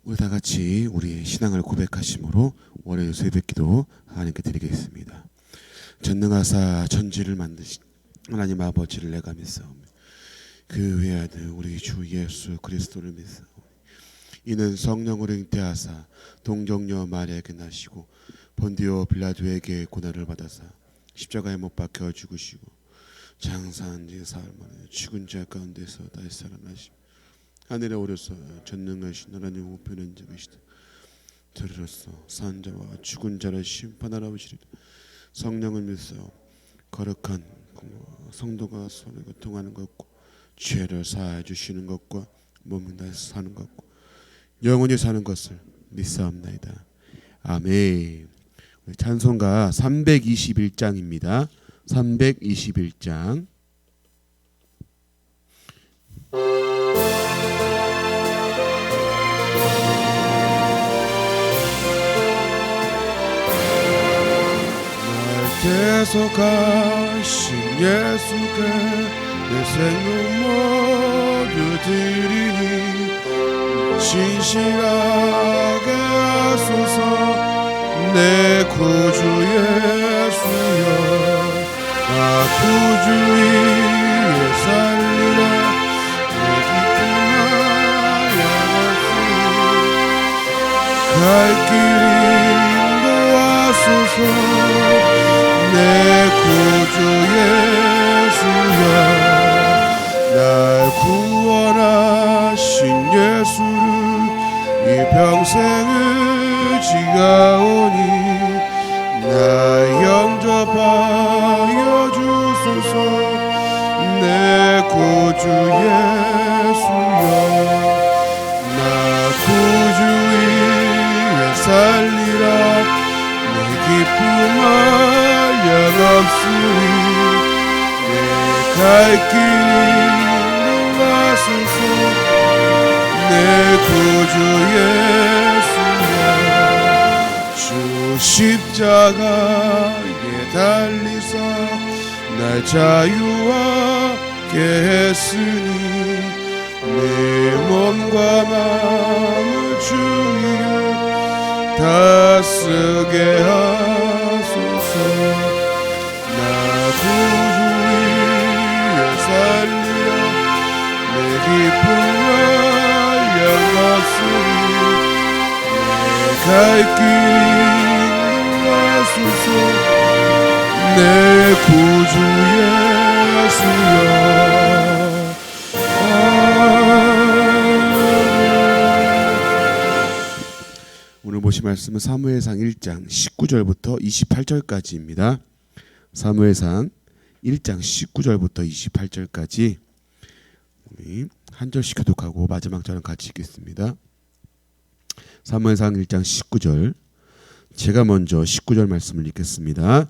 우리 다 같이 우리의 신앙을 고백하심으로 월요일 새벽기도 하나님께 드리겠습니다. 전능하사 천지를 만드신 하나님 아버지를 내가 믿사오며 그 외아들 우리 주 예수 그리스도를 믿사오니 이는 성령으로 잉태하사 동정녀 마리아에게 나시고 본디오 빌라도에게 고난을 받아사 십자가에 못 박혀 죽으시고 장사한 지 사흘 만에 죽은 자 가운데서 다시 살아나시고 하늘에 오르사 전능하신 하나님 우편한 자이시다. 저리로서 산 자와 죽은 자를 심판하러 오시리라. 성령을 믿사오 거룩한 성도가 서로 교통하는 것과 죄를 사하여 주시는 것과 몸을 다시 사는 것과 영원히 사는 것을 믿사옵나이다. 아멘. 찬송가 321장입니다. 321장. 계속하신 예수께 내 생명 모두 드리니 진실하게 하소서. 내 구주 예수여 나 구주 위에 살리라. 내 기쁨 하여 갈 길이 인도하소서. 내 구주 예수여 날 구원하신 예수를 이 평생을 지가오니 나 영접하여 주소서. 내 구주 예수여 나 구주 위에 살리라. 내 기쁨아 없으니 내 갈 길이 인도하소서. 내 구주 예수여 주 십자가에 달리사 날 자유하게 했으니 내 몸과 마음을 주여 다 쓰게 하소서. 구주 위에 살리라. 내 기쁨과 영광스러운 내 갈 길이 인도하소서. 내 구주 예수여 오늘 보실 말씀은 사무엘상 1장 19절부터 28절까지입니다. 사무엘상 1장 19절부터 28절까지 우리 한 절씩 교독하고 마지막 절은 같이 읽겠습니다. 사무엘상 1장 19절 제가 먼저 19절 말씀을 읽겠습니다.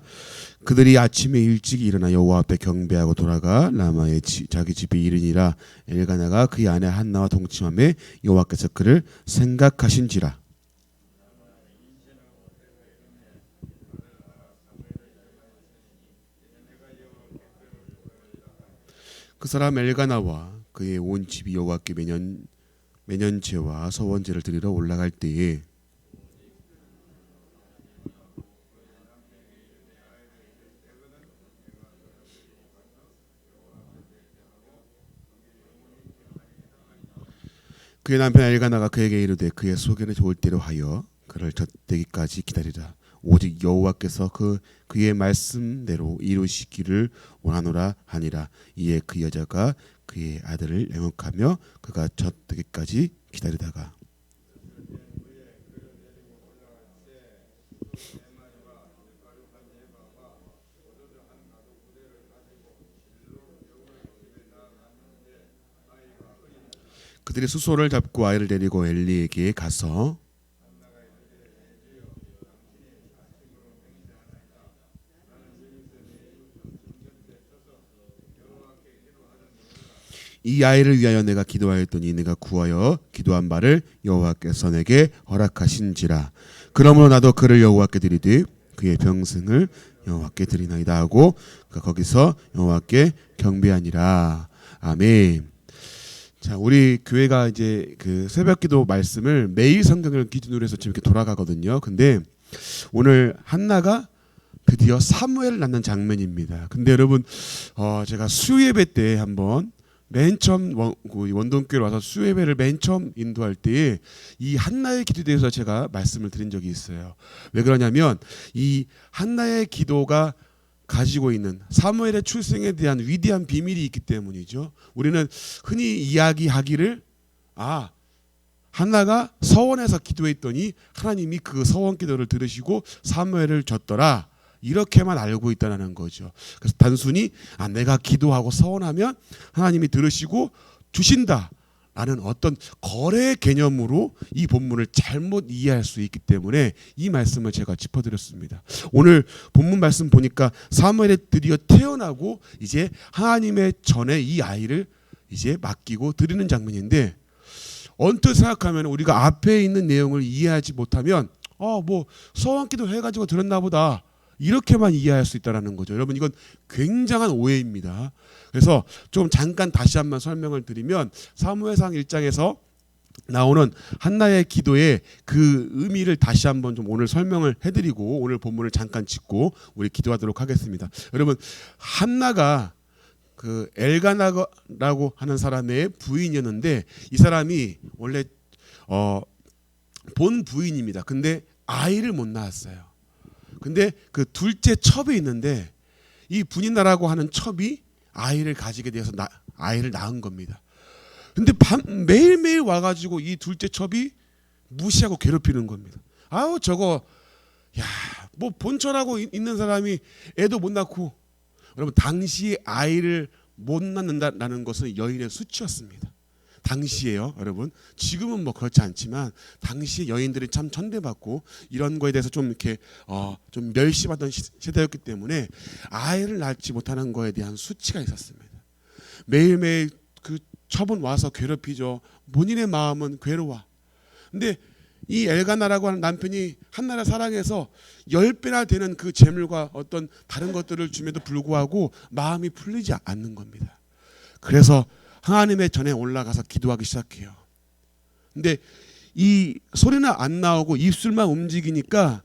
그들이 아침에 일찍 일어나 여호와 앞에 경배하고 돌아가 라마의 자기 집에 이르니라. 엘가나가 그의 아내 한나와 동침하며 여호와께서 그를 생각하신지라. 그 사람 엘가나와 그의 온 집이 여호와께 매년제와 서원제를 드리러 올라갈 때에 그의 남편 엘가나가 그에게 이르되 그의 소견에 좋을 대로 하여 그를 젖되기까지 기다리라. 오직 여호와께서 그의 말씀대로 이루시기를 원하노라 하니라. 이에 그 여자가 그의 아들을 영역하며 그가 젖되기까지 기다리다가 그들이 수소를 잡고 아이를 데리고 엘리에게 가서 이 아이를 위하여 내가 기도하였더니 내가 구하여 기도한 바를 여호와께서 내게 허락하신지라. 그러므로 나도 그를 여호와께 드리되 그의 병승을 여호와께 드리나이다 하고 거기서 여호와께 경배하니라. 아멘. 자, 우리 교회가 이제 그 새벽기도 말씀을 매일 성경을 기준으로 해서 지금 이렇게 돌아가거든요. 근데 오늘 한나가 드디어 사무엘을 낳는 장면입니다. 근데 여러분, 제가 수예배 때 한번 맨 처음 원동교회 와서 수예배를 맨 처음 인도할 때에 이 한나의 기도에 대해서 제가 말씀을 드린 적이 있어요. 왜 그러냐면 이 한나의 기도가 가지고 있는 사무엘의 출생에 대한 위대한 비밀이 있기 때문이죠. 우리는 흔히 이야기하기를 한나가 서원에서 기도했더니 하나님이 그 서원 기도를 들으시고 사무엘을 줬더라, 이렇게만 알고 있다는 거죠. 그래서 단순히 내가 기도하고 서원하면 하나님이 들으시고 주신다 라는 어떤 거래 개념으로 이 본문을 잘못 이해할 수 있기 때문에 이 말씀을 제가 짚어드렸습니다. 오늘 본문 말씀 보니까 사무엘이 드디어 태어나고 이제 하나님의 전에 이 아이를 이제 맡기고 드리는 장면인데, 언뜻 생각하면 우리가 앞에 있는 내용을 이해하지 못하면 뭐 서원기도 해가지고 들었나 보다, 이렇게만 이해할 수 있다는 거죠. 여러분, 이건 굉장한 오해입니다. 그래서 좀 잠깐 다시 한번 설명을 드리면, 사무엘상 1장에서 나오는 한나의 기도의 그 의미를 다시 한번 좀 오늘 설명을 해드리고 오늘 본문을 잠깐 짚고 우리 기도하도록 하겠습니다. 여러분, 한나가 그 엘가나라고 하는 사람의 부인이었는데, 이 사람이 원래 본 부인입니다. 근데 아이를 못 낳았어요. 근데 그 둘째 첩이 있는데 이 분이나라고 하는 첩이 아이를 가지게 되어서 아이를 낳은 겁니다. 근데 매일매일 와가지고 이 둘째 첩이 무시하고 괴롭히는 겁니다. 저거 뭐 본처라고 있는 사람이 애도 못 낳고. 여러분, 당시 아이를 못 낳는다라는 것은 여인의 수치였습니다. 당시에요, 여러분. 지금은 뭐 그렇지 않지만 당시 여인들이 참 천대받고 이런 거에 대해서 좀 이렇게 좀 멸시받던 시대였기 때문에 아이를 낳지 못하는 거에 대한 수치가 있었습니다. 매일매일 그 첩은 와서 괴롭히죠. 본인의 마음은 괴로워. 근데 이 엘가나라고 하는 남편이 한나를 사랑해서 10배나 되는 그 재물과 어떤 다른 것들을 줌에도 불구하고 마음이 풀리지 않는 겁니다. 그래서 하나님의 전에 올라가서 기도하기 시작해요. 근데 이 소리는 안 나오고 입술만 움직이니까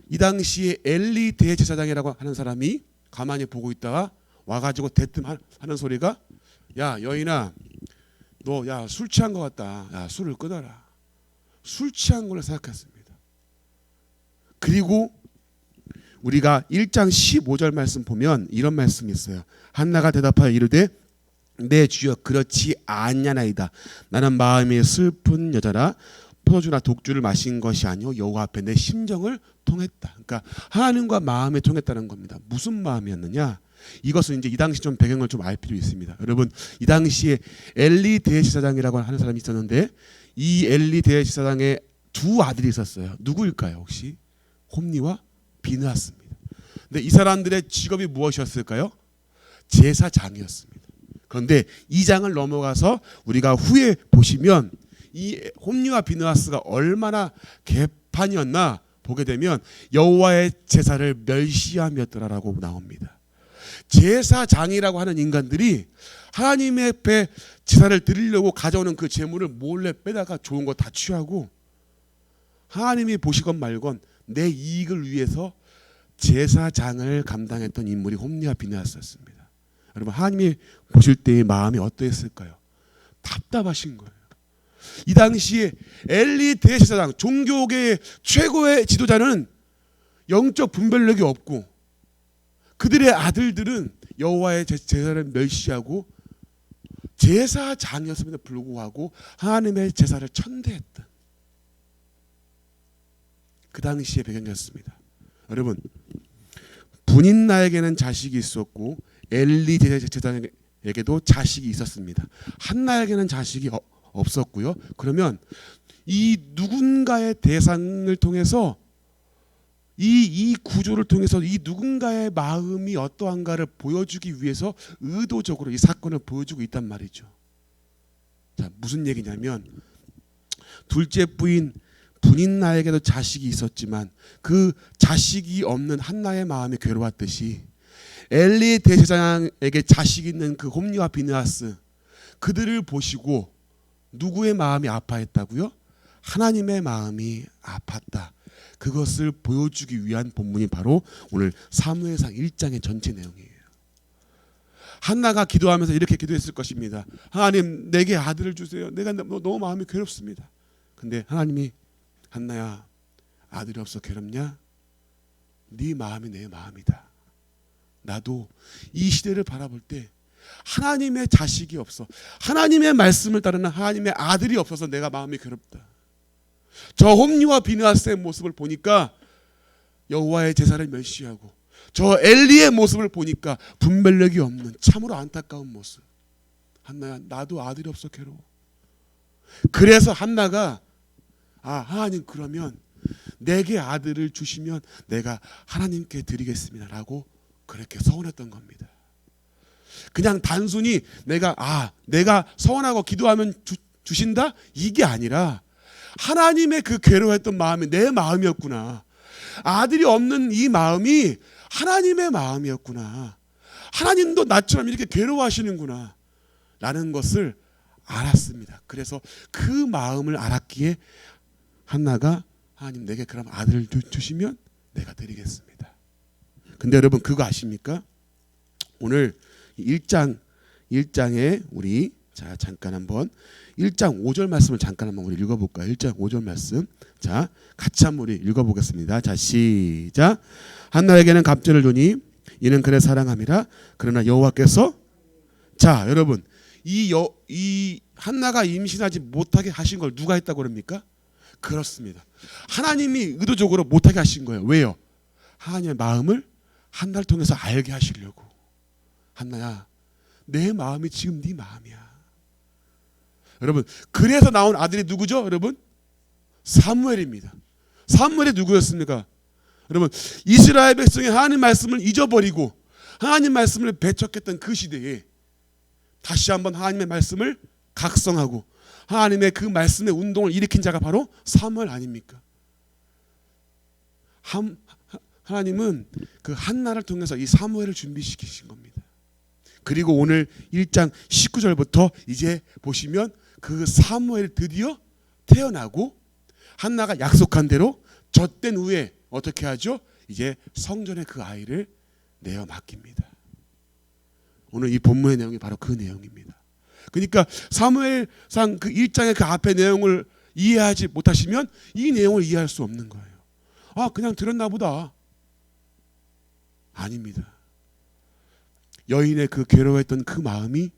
이 당시에 엘리 대제사장이라고 하는 사람이 가만히 보고 있다가 와가지고 대뜸 하는 소리가, 야 여인아, 너 술 취한 것 같다. 술을 끊어라. 술 취한 걸로 생각했습니다. 그리고 우리가 1장 15절 말씀 보면 이런 말씀이 있어요. 한나가 대답하여 이르되 내 주여 그렇지 아니하나이다. 나는 마음이 슬픈 여자라 포도주나 독주를 마신 것이 아니오 여호와 앞에 내 심정을 통했다. 그러니까 하나님과 마음에 통했다는 겁니다. 무슨 마음이었느냐? 이것은 이제 이 당시 좀 배경을 좀 알 필요 있습니다. 여러분, 이 당시에 엘리 대제사장이라고 하는 사람이 있었는데 이 엘리 대제사장의 두 아들이 있었어요. 누구일까요? 혹시 홈니와 비느하스입니다. 근데 이 사람들의 직업이 무엇이었을까요? 제사장이었습니다. 그런데 이 장을 넘어가서 우리가 후에 보시면 이 홈니와 비느하스가 얼마나 개판이었나 보게 되면 여호와의 제사를 멸시함이었더라라고 나옵니다. 제사장이라고 하는 인간들이 하나님의 앞에 제사를 드리려고 가져오는 그 재물을 몰래 빼다가 좋은 거 다 취하고 하나님이 보시건 말건 내 이익을 위해서 제사장을 감당했던 인물이 홈니와 비느하스였습니다. 여러분, 하나님이 보실 때의 마음이 어떠했을까요? 답답하신 거예요. 이 당시에 엘리 대제사장, 종교계의 최고의 지도자는 영적 분별력이 없고 그들의 아들들은 여호와의 제사를 멸시하고 제사장이었음에도 불구하고 하나님의 제사를 천대했던 그 당시의 배경이었습니다. 여러분, 분인나에게는 자식이 있었고 엘리 제사장에게도 자식이 있었습니다. 한나에게는 자식이 없었고요. 그러면 이 누군가의 대상을 통해서 이 구조를 통해서 이 누군가의 마음이 어떠한가를 보여주기 위해서 의도적으로 이 사건을 보여주고 있단 말이죠. 자, 무슨 얘기냐면 둘째 부인 분인나에게도 자식이 있었지만 그 자식이 없는 한나의 마음이 괴로웠듯이 엘리 대제사장에게 자식이 있는 그 홈니와 비느하스, 그들을 보시고 누구의 마음이 아파했다고요? 하나님의 마음이 아팠다. 그것을 보여주기 위한 본문이 바로 오늘 사무엘상 1장의 전체 내용이에요. 한나가 기도하면서 이렇게 기도했을 것입니다. 하나님, 내게 아들을 주세요. 내가 너무 마음이 괴롭습니다. 근데 하나님이, 한나야, 아들이 없어 괴롭냐? 네 마음이 내 마음이다. 나도 이 시대를 바라볼 때 하나님의 자식이 없어, 하나님의 말씀을 따르는 하나님의 아들이 없어서 내가 마음이 괴롭다. 저 홈리와 비느하스의 모습을 보니까 여호와의 제사를 멸시하고, 저 엘리의 모습을 보니까 분별력이 없는 참으로 안타까운 모습. 한나야, 나도 아들이 없어 괴로워. 그래서 한나가, 하나님, 그러면 내게 아들을 주시면 내가 하나님께 드리겠습니다 라고 그렇게 서원했던 겁니다. 그냥 단순히 내가 서원하고 기도하면 주신다? 이게 아니라 하나님의 그 괴로워했던 마음이 내 마음이었구나. 아들이 없는 이 마음이 하나님의 마음이었구나. 하나님도 나처럼 이렇게 괴로워하시는구나 라는 것을 알았습니다. 그래서 그 마음을 알았기에 한나가, 하나님, 내게 그럼 아들을 주시면 내가 드리겠습니다. 근데 여러분, 그거 아십니까? 오늘 1장에 우리 잠깐 한번 1장 5절 말씀을 잠깐 한번 우리 읽어볼까요? 1장 5절 말씀. 자, 같이 한번 우리 읽어보겠습니다. 자, 시작. 한나에게는 갑절을 주니 이는 그를 사랑함이라. 그러나 여호와께서, 자, 여러분, 이 한나가 임신하지 못하게 하신 걸 누가 했다고 그럽니까? 그렇습니다. 하나님이 의도적으로 못하게 하신 거예요. 왜요? 하나님의 마음을 한나를 통해서 알게 하시려고. 한나야, 내 마음이 지금 네 마음이야. 여러분, 그래서 나온 아들이 누구죠? 여러분, 사무엘입니다. 사무엘이 누구였습니까? 여러분, 이스라엘 백성이 하나님 말씀을 잊어버리고 하나님 말씀을 배척했던 그 시대에 다시 한번 하나님의 말씀을 각성하고 하나님의 그 말씀의 운동을 일으킨 자가 바로 사무엘 아닙니까? 하나님은 그 한나를 통해서 이 사무엘을 준비시키신 겁니다. 그리고 오늘 1장 19절부터 이제 보시면 그 사무엘이 드디어 태어나고 한나가 약속한 대로 젖된 후에 어떻게 하죠? 이제 성전에 그 아이를 내어 맡깁니다. 오늘 이 본문의 내용이 바로 그 내용입니다. 그러니까 사무엘상 그 1장의 그 앞의 내용을 이해하지 못하시면 이 내용을 이해할 수 없는 거예요. 그냥 들었나 보다. 아닙니다. 여인의 그 괴로워했던 그 마음이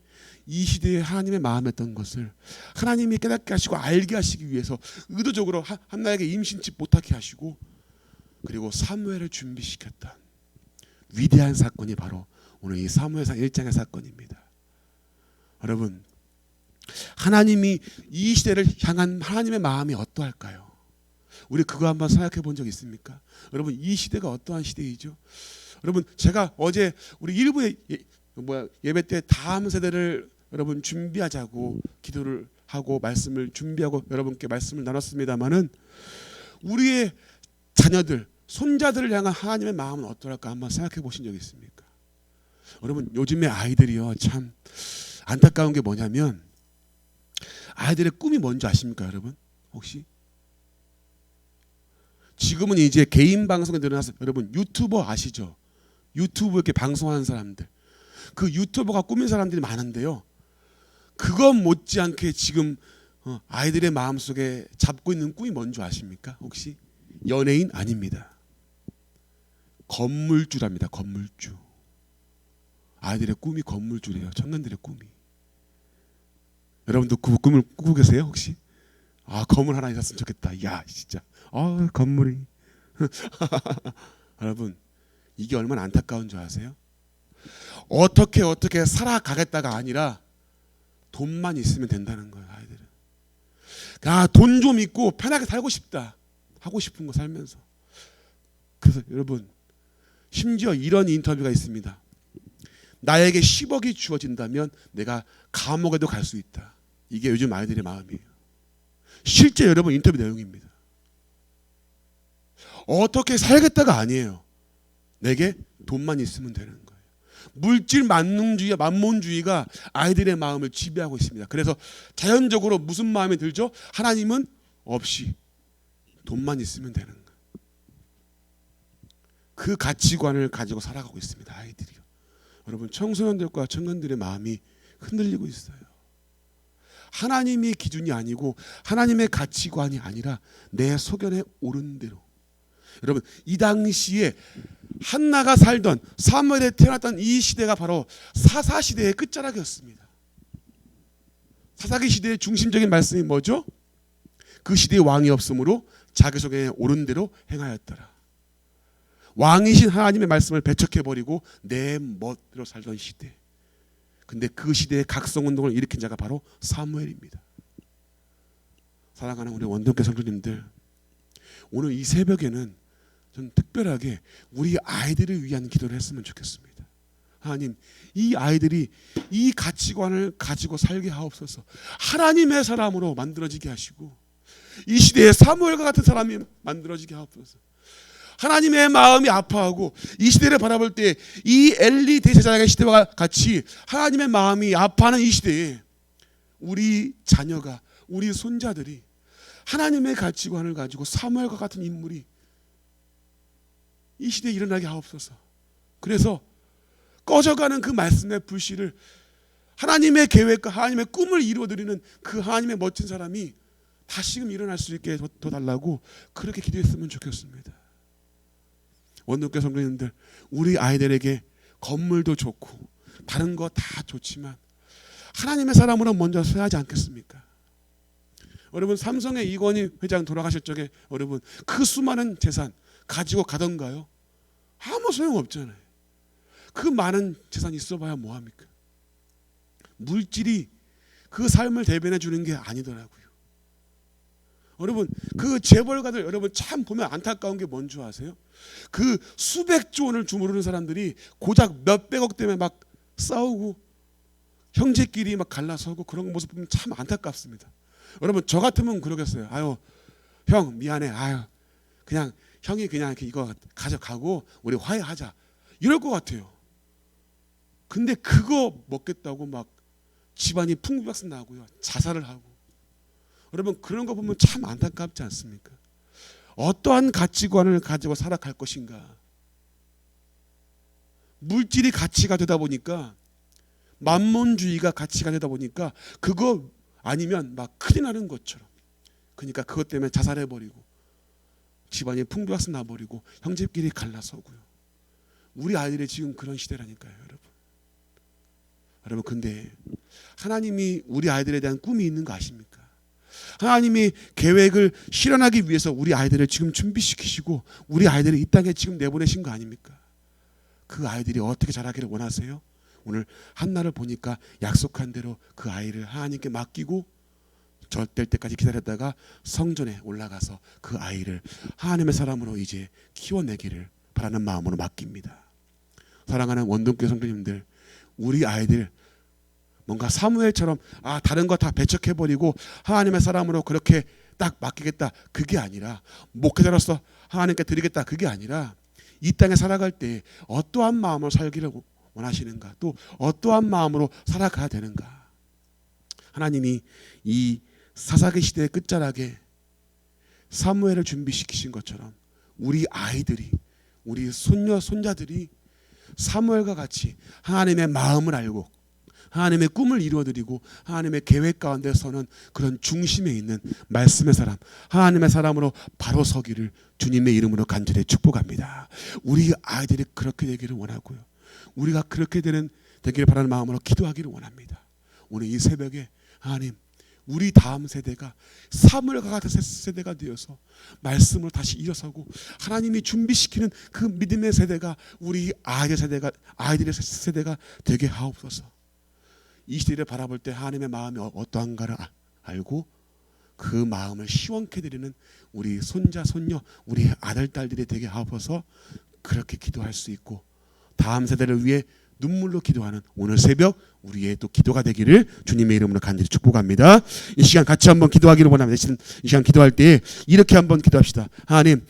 이 시대에 하나님의 마음이었던 것을 하나님이 깨닫게 하시고 알게 하시기 위해서 의도적으로 한나에게 임신치 못하게 하시고, 그리고 사무엘을 준비시켰던 위대한 사건이 바로 오늘 이 사무엘상 1장의 사건입니다. 여러분, 하나님이 이 시대를 향한 하나님의 마음이 어떠할까요? 우리 그거 한번 생각해 본 적 있습니까? 여러분, 이 시대가 어떠한 시대이죠? 여러분, 제가 어제 우리 일부의 예배 때 다음 세대를 여러분 준비하자고 기도를 하고 말씀을 준비하고 여러분께 말씀을 나눴습니다마는 우리의 자녀들, 손자들을 향한 하나님의 마음은 어떨까 한번 생각해 보신 적 있습니까? 여러분, 요즘의 아이들이요, 참 안타까운 게 뭐냐면 아이들의 꿈이 뭔지 아십니까, 여러분? 혹시? 지금은 이제 개인 방송에 늘어나서, 여러분, 유튜버 아시죠? 유튜브 이렇게 방송하는 사람들, 그 유튜버가 꾸민 사람들이 많은데요, 그것 못지않게 지금 아이들의 마음속에 잡고 있는 꿈이 뭔지 아십니까? 혹시? 연예인 아닙니다. 건물주랍니다. 건물주. 아이들의 꿈이 건물주래요. 청년들의 꿈이. 여러분도 그 꿈을 꾸고 계세요 혹시? 건물 하나 있었으면 좋겠다. 야, 진짜 건물이 여러분, 이게 얼마나 안타까운 줄 아세요? 어떻게 살아가겠다가 아니라 돈만 있으면 된다는 거예요. 아이들은 돈 좀 있고 편하게 살고 싶다, 하고 싶은 거 살면서. 그래서 여러분, 심지어 이런 인터뷰가 있습니다. 나에게 10억이 주어진다면 내가 감옥에도 갈 수 있다. 이게 요즘 아이들의 마음이에요. 실제 여러분 인터뷰 내용입니다. 어떻게 살겠다가 아니에요. 내게 돈만 있으면 되는 거예요. 물질 만능주의와 만몬주의가 아이들의 마음을 지배하고 있습니다. 그래서 자연적으로 무슨 마음이 들죠? 하나님은 없이 돈만 있으면 되는 거. 그 가치관을 가지고 살아가고 있습니다. 아이들이요. 여러분, 청소년들과 청년들의 마음이 흔들리고 있어요. 하나님의 기준이 아니고 하나님의 가치관이 아니라 내 소견에 오른 대로. 여러분, 이 당시에 한나가 살던 사무엘에 태어났던 이 시대가 바로 사사시대의 끝자락이었습니다. 사사기 시대의 중심적인 말씀이 뭐죠? 그 시대에 왕이 없으므로 자기 소견에 오른 대로 행하였더라. 왕이신 하나님의 말씀을 배척해버리고 내 멋대로 살던 시대. 근데 그 시대의 각성운동을 일으킨 자가 바로 사무엘입니다. 사랑하는 우리 원동교 성도님들, 오늘 이 새벽에는 좀 특별하게 우리 아이들을 위한 기도를 했으면 좋겠습니다. 하나님, 이 아이들이 이 가치관을 가지고 살게 하옵소서. 하나님의 사람으로 만들어지게 하시고 이 시대에 사무엘과 같은 사람이 만들어지게 하옵소서. 하나님의 마음이 아파하고 이 시대를 바라볼 때 이 엘리 대제사장의 시대와 같이 하나님의 마음이 아파하는 이 시대에 우리 자녀가, 우리 손자들이 하나님의 가치관을 가지고 사무엘과 같은 인물이 이 시대에 일어나게 하옵소서. 그래서 꺼져가는 그 말씀의 불씨를 하나님의 계획과 하나님의 꿈을 이루어드리는 그 하나님의 멋진 사람이 다시금 일어날 수 있게 도와달라고 그렇게 기도했으면 좋겠습니다. 원동교 성도님들, 우리 아이들에게 건물도 좋고 다른 거 다 좋지만 하나님의 사람으로 먼저 서야 하지 않겠습니까? 여러분, 삼성의 이건희 회장 돌아가실 적에 여러분 그 수많은 재산 가지고 가던가요? 아무 소용없잖아요. 그 많은 재산이 있어봐야 뭐합니까? 물질이 그 삶을 대변해 주는 게 아니더라고요. 여러분, 그 재벌가들 여러분 참 보면 안타까운 게 뭔 줄 아세요? 그 수백조 원을 주무르는 사람들이 고작 몇백억 때문에 막 싸우고 형제끼리 막 갈라서고 그런 모습 보면 참 안타깝습니다. 여러분, 저 같으면 그러겠어요. 아유, 형 미안해. 아유, 그냥 형이 그냥 이렇게 이거 가져가고 우리 화해하자. 이럴 것 같아요. 근데 그거 먹겠다고 막 집안이 풍비박산 나고요. 자살을 하고. 여러분, 그런 거 보면 참 안타깝지 않습니까? 어떠한 가치관을 가지고 살아갈 것인가? 물질이 가치가 되다 보니까, 만몬주의가 가치가 되다 보니까 그거 아니면 막 큰일 나는 것처럼, 그러니까 그것 때문에 자살해버리고 집안이 풍비박산 나버리고 형제끼리 갈라서고요. 우리 아이들이 지금 그런 시대라니까요, 여러분. 여러분, 근데 하나님이 우리 아이들에 대한 꿈이 있는 거 아십니까? 하나님이 계획을 실현하기 위해서 우리 아이들을 지금 준비시키시고 우리 아이들을 이 땅에 지금 내보내신 거 아닙니까? 그 아이들이 어떻게 자라기를 원하세요? 오늘 한나를 보니까 약속한 대로 그 아이를 하나님께 맡기고 젖될 때까지 기다렸다가 성전에 올라가서 그 아이를 하나님의 사람으로 이제 키워내기를 바라는 마음으로 맡깁니다. 사랑하는 원동교 성도님들, 우리 아이들 뭔가 사무엘처럼 다른 거 다 배척해버리고 하나님의 사람으로 그렇게 딱 맡기겠다, 그게 아니라, 목회자로서 하나님께 드리겠다, 그게 아니라 이 땅에 살아갈 때 어떠한 마음으로 살기를 원하시는가, 또 어떠한 마음으로 살아가야 되는가. 하나님이 이 사사기 시대의 끝자락에 사무엘을 준비시키신 것처럼 우리 아이들이, 우리 손녀 손자들이 사무엘과 같이 하나님의 마음을 알고 하나님의 꿈을 이루어드리고 하나님의 계획 가운데 서는 그런 중심에 있는 말씀의 사람, 하나님의 사람으로 바로 서기를 주님의 이름으로 간절히 축복합니다. 우리 아이들이 그렇게 되기를 원하고요, 우리가 그렇게 되기를 바라는 마음으로 기도하기를 원합니다. 오늘 이 새벽에 하나님, 우리 다음 세대가 사무엘과 같은 세대가 되어서 말씀으로 다시 일어서고 하나님이 준비시키는 그 믿음의 세대가 우리 아이들의 세대가 되게 하옵소서. 이 시대를 바라볼 때 하나님의 마음이 어떠한가를 알고 그 마음을 시원케 드리는 우리 손자 손녀, 우리 아들 딸들이 되게 하옵소서. 그렇게 기도할 수 있고 다음 세대를 위해 눈물로 기도하는 오늘 새벽 우리의 또 기도가 되기를 주님의 이름으로 간절히 축복합니다. 이 시간 같이 한번 기도하기를 원합니다. 이 시간 기도할 때 이렇게 한번 기도합시다. 하나님,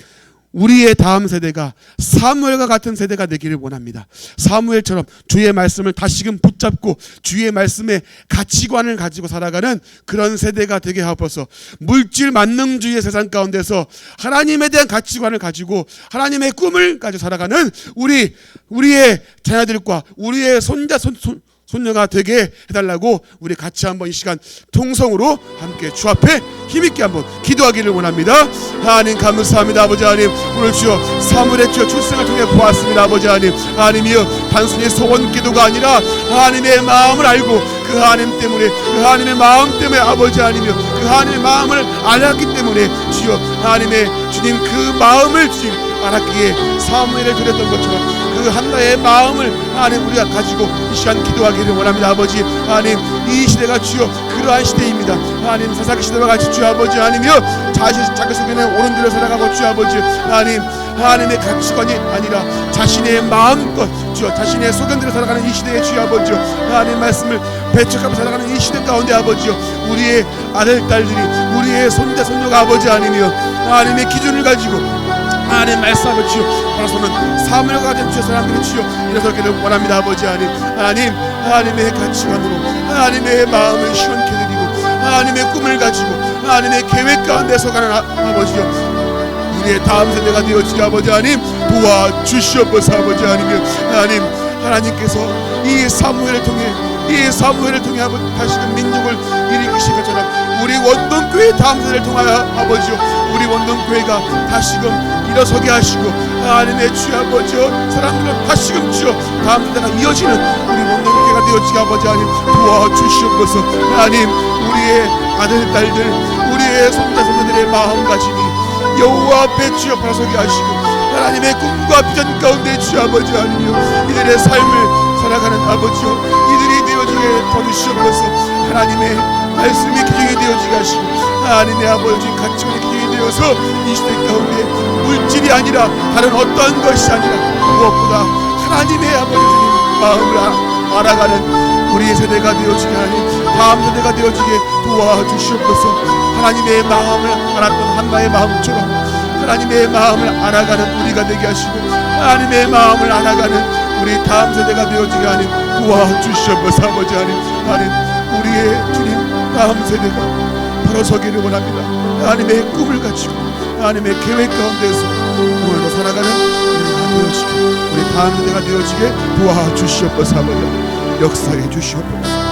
우리의 다음 세대가 사무엘과 같은 세대가 되기를 원합니다. 사무엘처럼 주의 말씀을 다시금 붙잡고 주의 말씀의 가치관을 가지고 살아가는 그런 세대가 되게 하옵소서. 물질 만능주의의 세상 가운데서 하나님에 대한 가치관을 가지고 하나님의 꿈을 가지고 살아가는 우리의 자녀들과 우리의 손녀가 되게 해달라고 우리 같이 한번 이 시간 통성으로 함께 주 앞에 힘있게 한번 기도하기를 원합니다. 하나님 감사합니다. 아버지 하나님, 오늘 주여 사무엘의 주여 출생을 통해 보았습니다. 아버지 하나님, 하나님이여 단순히 소원 기도가 아니라 하나님의 마음을 알고 그 하나님 때문에, 그 하나님의 마음 때문에 아버지 하나님이여 그 하나님의 마음을 알았기 때문에 주여 하나님의 주님 그 마음을 주님 알았기에 사무엘을 드렸던 것처럼 그 한나의 마음을 하나님 우리가 가지고 이 시간 기도하기를 원합니다. 아버지 하나님, 이 시대가 주여 그러한 시대입니다. 하나님 사사기 시대와 같이 주 아버지 하나님이여 자기 속에는 옳은 길을 살아가고 주 아버지 하나님 하나님의 가치관이 아니라 자신의 마음껏 주여 자신의 소견대로 살아가는 이 시대의 주 아버지여 하나님 말씀을 배척하며 살아가는 이 시대 가운데 아버지여 우리의 아들 딸들이 우리의 손자 손녀가 아버지 하나님이여 하나님의 기준을 가지고 하나님 말씀하며 주여 바라서는 사무엘과 같은 주여 사람들이 주여 일어서기를 원합니다. 아버지 하나님 하나님의 가치관으로 하나님의 마음을 시원케 드리고 하나님의 꿈을 가지고 하나님의 계획 가운데 서가는 아버지여 우리의 다음 세대가 되어지게 아버지 하나님 도와주시옵소서. 아버지 하나님 하나님께서 이 사무엘을 통해 다시금 민족을 일으키신 것처럼 우리 원동교회 다음 세대를 통하여 아버지요 우리 원동교회가 다시금 일어서게 하시고 하나님의 주 아버지요 사람들은 다시금 주여 다음 세대가 이어지는 우리 원동교회가 되어지게 아버지 하나님 도와주시옵소서. 하나님 우리의 아들 딸들 우리의 손자 손녀들의 마음가짐이 여호와 앞에 주여 바라서게 하시고 하나님의 꿈과 비전 가운데 주 아버지 하나님이여 이들의 삶을 살아가는 아버지여 이들이 되어지게 도와주시옵소서. 하나님의 말씀이 기준이 되어지게 하시고 하나님의 아버지 가치관의 기준이 되어서 이 시대 가운데 물질이 아니라 다른 어떠한 것이 아니라 무엇보다 하나님의 아버지 주님 마음을 알아가는 우리 세대가 되어지게 하니 다음 세대가 되어지게 도와주시옵소서. 하나님의 마음을 알았던 한나의 마음처럼 하나님의 마음을 알아가는 우리가 되게 하시고 하나님의 마음을 알아가는 우리 다음 세대가 되어지게 하니 도와주시옵소서. 아버지 하나님 우리의 주님 다음 세대가 바로 서기를 원합니다. 하나님의 꿈을 가지고 하나님의 계획 가운데서 오늘도 살아가는 우리가 되어지게 우리 다음 세대가 되어지게 도와주시옵소서. 아버지 역사해 주시옵소서.